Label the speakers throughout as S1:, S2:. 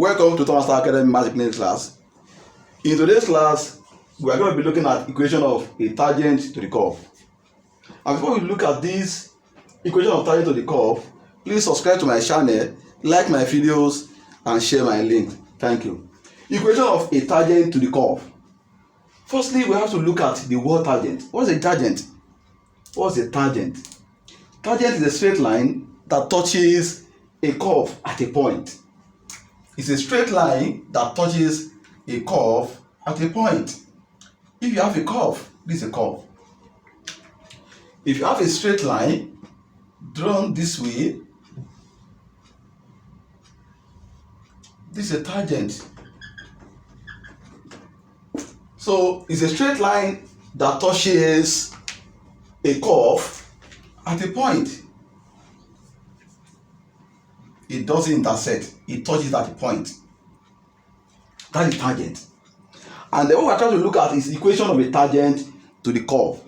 S1: Welcome to Thomas Academy Magic Names class. In today's class, we are going to be looking at equation of a tangent to the curve. And before we look at this equation of tangent to the curve, please subscribe to my channel, like my videos, and share my link. Thank you. Equation of a tangent to the curve. Firstly, we have to look at the word tangent. What is a tangent? What's a tangent? Tangent is a straight line that touches a curve at a point. It's a straight line that touches a curve at a point. If you have a curve, this is a curve. If you have a straight line drawn this way, this is a tangent. So it's a straight line that touches a curve at a point. It doesn't intersect, it touches at a point. That is tangent. And then what we're trying to look at is equation of a tangent to the curve.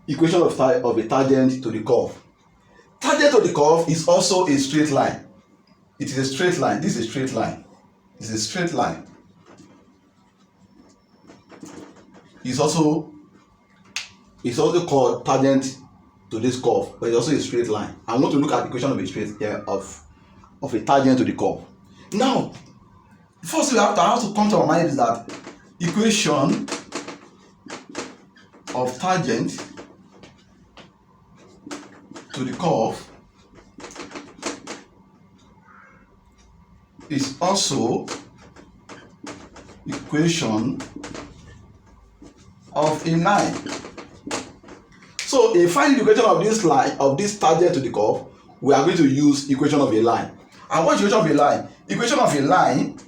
S1: Equation of a tangent to the curve. Tangent to the curve is also a straight line. It is a straight line. This is a straight line. It's a straight line. It's also called tangent to this curve, but it's also a straight line. I want to look at the equation of a straight of a tangent to the curve. Now, first we have to come to our mind is that equation of tangent to the curve is also equation of a line. So in finding the equation of this line, of this tangent to the curve, we are going to use equation of a line. And what is equation of a line? Equation of a line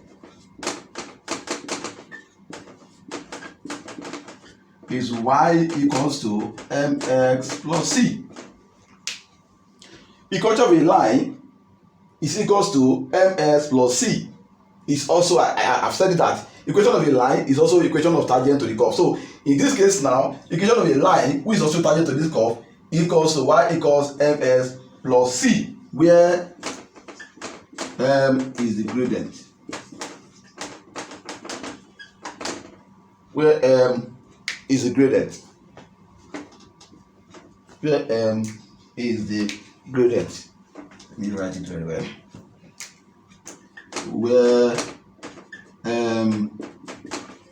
S1: is y equals to mx plus c. Equation of a line is equals to ms plus c. Is also, I've said it that equation of a line is also equation of tangent to the curve. So in this case now, equation of a line, which is also tangent to this curve, equals to y equals ms plus c, where m is the gradient. Where m is the gradient. Where m is the gradient. Let me write it very well. Where m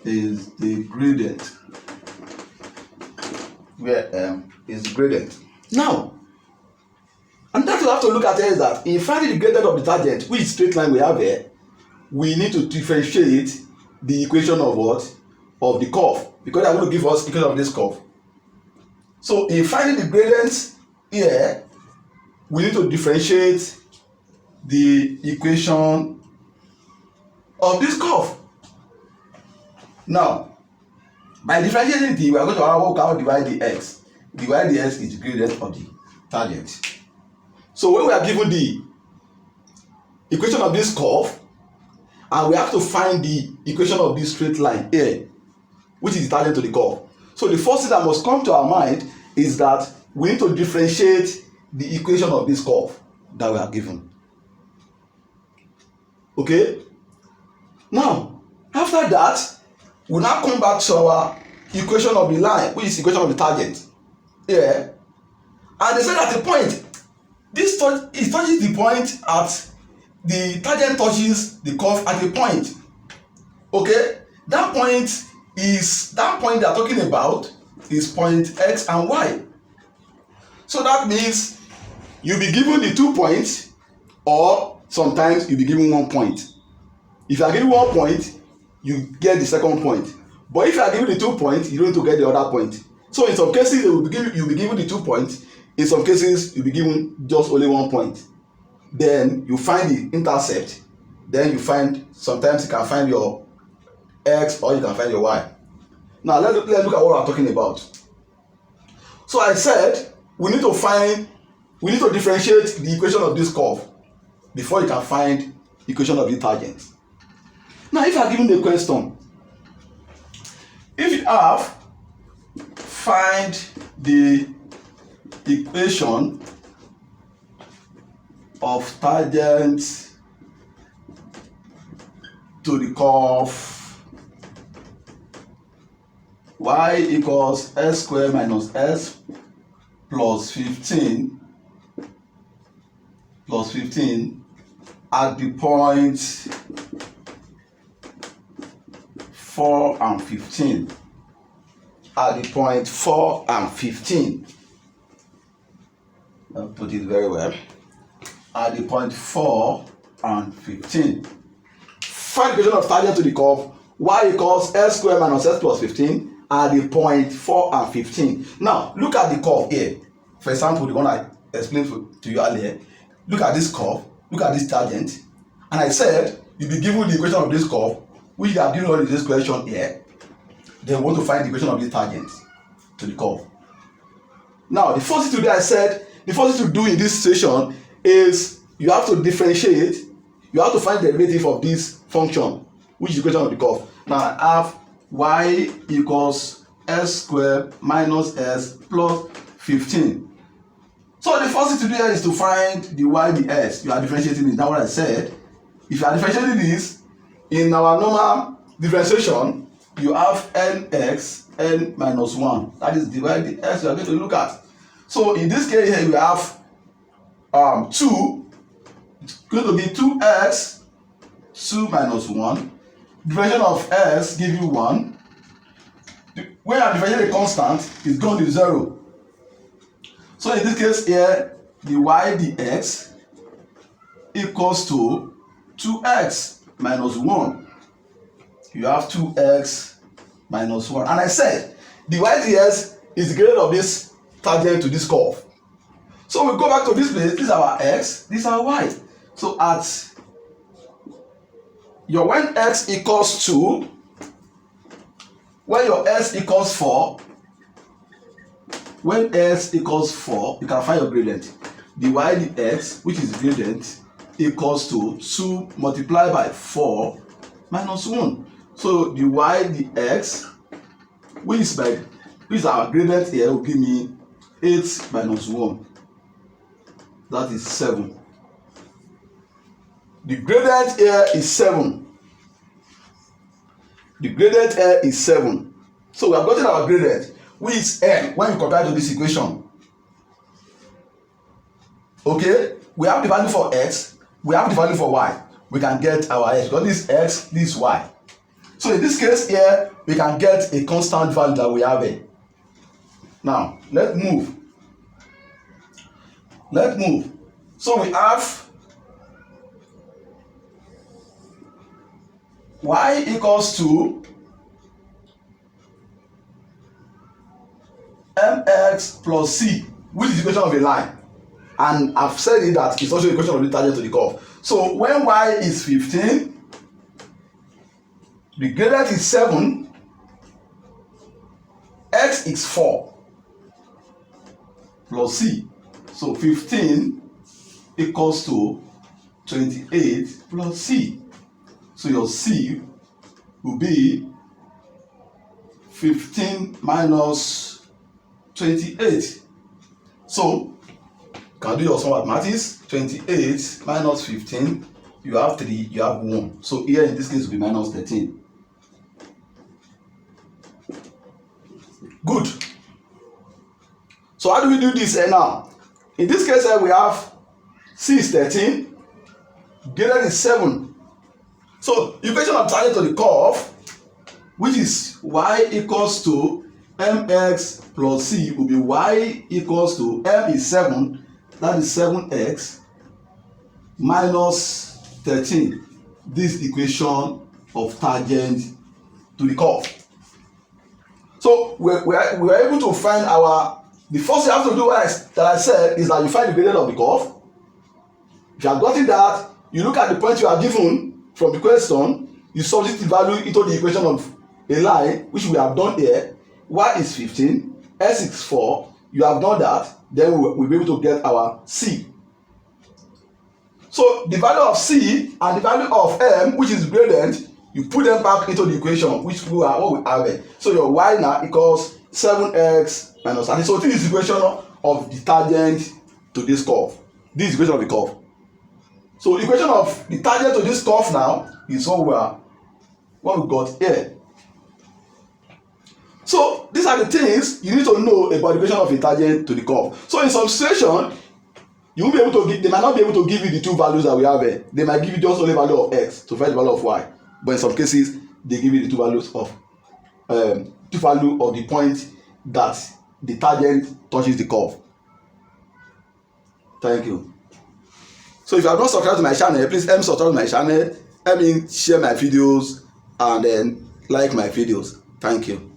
S1: is the gradient. Where m is the gradient. Now, and that we have to look at is that in finding the gradient of the tangent, which straight line we have here, we need to differentiate the equation of what? Of the curve, because they are going to give us equation of this curve. So in finding the gradient here, we need to differentiate the equation of this curve. Now, by differentiating the, we are going to divide the x. Divide the x is the gradient of the tangent. So when we are given the equation of this curve, and we have to find the equation of this straight line here, which is the tangent to the curve. So the first thing that must come to our mind is that we need to differentiate the equation of this curve that we are given. Okay? Now, after that, we now come back to our equation of the line, which is equation of the tangent. Yeah. And they said at the point, it touches the point at the tangent touches the curve at a point. Okay? That point they are talking about is point x and y. So that means you'll be given the 2 points, or sometimes you'll be given 1 point. If you are given 1 point, you get the second point. But if you are given the 2 points, you don't need to get the other point. So in some cases, you'll be given the 2 points. In some cases, you'll be given just only 1 point. Then you find the intercept. Then you find, sometimes you can find your x or you can find your y. Now let's look at what we're talking about. So I said we need to differentiate the equation of this curve before you can find equation of the tangent. Now if you are given the question, if you have find the equation of tangent to the curve y equals s squared minus s plus 15 at the point 4 and 15. At the point 4 and 15. I'll put it very well. At the point 4 and 15. Find the equation of tangent to the curve y equals s squared minus s plus 15 at the point 4 and 15. Now, look at the curve here. For example, the one I explained to you earlier. Look at this curve. Look at this tangent. And I said, you'll be given the equation of this curve, which they have given us in this question here. Then we want to find the equation of this tangent to the curve. Now, the first thing to do, I said, the first thing to do in this situation is you have to differentiate. You have to find the derivative of this function, which is the equation of the curve. Now, I have y equals s squared minus s plus 15. So the first thing to do here is to find the y, the s. You are differentiating it. That's what I said. If you are differentiating this, in our normal differentiation, you have nx n minus 1. That is the y, the s you are going to look at. So in this case here, we have 2. It's going to be 2x 2 minus 1. Differentiation of s give you 1. When you differentiate a constant, it's going to 0. So in this case here, the y dx equals to 2x minus 1. You have 2x minus 1. And I said, the y dx is the gradient of this tangent to this curve. So we go back to this place. This is our x, this is our y. So at your when x equals 2, when your s equals 4, when s equals 4, you can find your gradient. The y dx, which is gradient, equals to 2 multiplied by 4 minus 1. So the y dx, which is our gradient here, will give me 8 minus 1. That is 7. The gradient here is 7. The gradient here is 7. So we have gotten our gradient, which is n when you compare to this equation. Okay, we have the value for x, we have the value for y. We can get our x because this x, this y. So in this case here, we can get a constant value that we have here. Now, let's move. Let's move. So we have y equals to mx plus c, which is the equation of a line. And I've said it that it's also the equation of the tangent to the curve. So when y is 15, the gradient is 7, x is 4 plus c. So 15 equals to 28 plus c. So your c will be 15 minus 28. So you can do your sum mathematics. 28 minus 15, you have 3, you have 1. So here in this case will be minus 13. Good. So how do we do this now? In this case we have c is 13, gradient is 7. So equation of tangent to the curve, which is y equals to mx plus c, will be y equals to m is 7, that is 7x minus 13. This equation of tangent to the curve. So we are able to find the first thing you have to do that I said is that you find the gradient of the curve. If you have gotten that, you look at the point you are given from the question, you substitute the value into the equation of a line, which we have done here. Y is 15, s is 4. You have done that, then we'll be able to get our c. So the value of c and the value of m, which is gradient, you put them back into the equation, which we are what we have here. So your y now equals 7x minus 30. So this is the equation of the tangent to this curve. This is the equation of the curve. So the equation of the tangent to this curve now is what we are what we got here. So these are the things you need to know about the equation of a tangent to the curve. So in some situation, you won't be able to give, they might not be able to give you the two values that we have here. They might give you just only value of x to find the value of y. But in some cases, they give you the two values of the point that the tangent touches the curve. Thank you. So if you have not subscribed to my channel, please help me subscribe to my channel, help me share my videos, and then like my videos. Thank you.